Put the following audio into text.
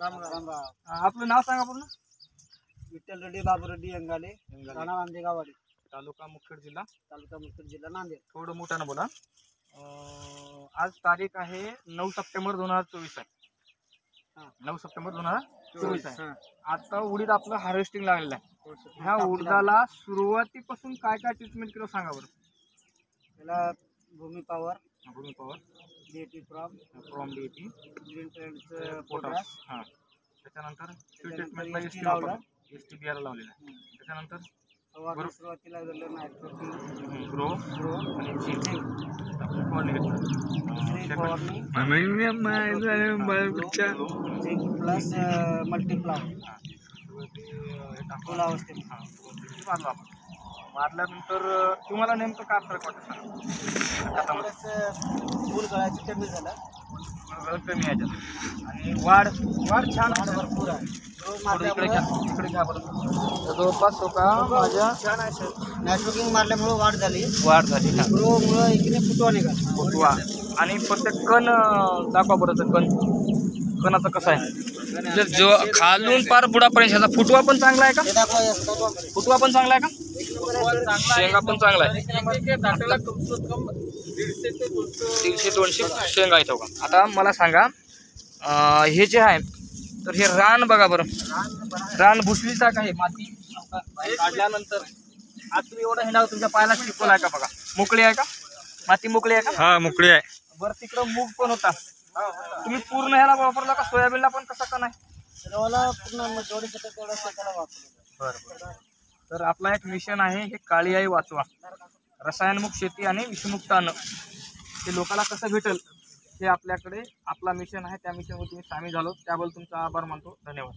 राम राम राम. आपलं नाव सांगा पूर्ण. विठ्ठल रेड्डी बाबू रेड्डी अंगाले, राणा नांदेगाववाडी, तालुका मुखेड, जिल्हा जिल्हा नांदेड. थोडं मोठ्यानं बोला. आज तारीख आहे 9 सप्टेंबर 2024 आहे. 9 सप्टेंबर 2024 आहे. आता उडीद आपलं हार्वेस्टिंग लागलेलं आहे. ह्या उडदाला सुरुवातीपासून काय काय ट्रीटमेंट केलं सांगा बरं. त्याला Bhumi power, DAP from DAP, green ट्रेंडचं पोटाश, हां. त्याच्यानंतर ट्रीटमेंटला STBR लावलेलं आहे. त्याच्यानंतर सुरुवातीला नायट्रोजन, ग्रो आणि झिंक प्लस मल्टीप्लाय मारल्यानंतर तुम्हाला नेमकं काय फरक वाटतं? फुल गळायची कमी झालं, कमी याच्यात आणि वाढ छान भरपूर आहे. इकडे घ्या बरं. जवळपास माझ्या छान आहे सर. नायट्रोजन मारल्यामुळे वाढ झाली. ग्रोमुळे इकडे फुटवा निघाला. फुटवा आणि प्रत्येक कण दाखवा बरं. कणाचं कसं आहे जो खालून पार बुडापर्यंत ह्याचा फुटवा पण चांगला आहे का? फुटवा पण चांगला आहे का? शेंगा पण चांगला आहे. 150-200 शेंगा आहेत का? आता मला सांगा, हे जे आहे तर हे रान बघा बरं. रान भुसलीचा का? हे माती काढल्यानंतर आज तुम्ही एवढं हे नाव तुमच्या पायाला शिकवलं आहे का? बघा मोकळी आहे का? माती मोकळी आहे का? हा, मोकळी आहे. बरं, तिकडं मूग पण होता. तुम्ही पूर्ण ह्याला वापरला का? सोयाबीनला पण कसं का नाही? बरं. तर आपला एक मिशन आहे, हे काळी आई वाचवा, रसायनमुक्त शेती आणि विषमुक्त अन्न. ते लोकांना कसं भेटेल हे आपल्याकडे आपला मिशन आहे. त्या मिशनवर तुम्ही सामील झालो त्याबद्दल तुमचा आभार मानतो. धन्यवाद.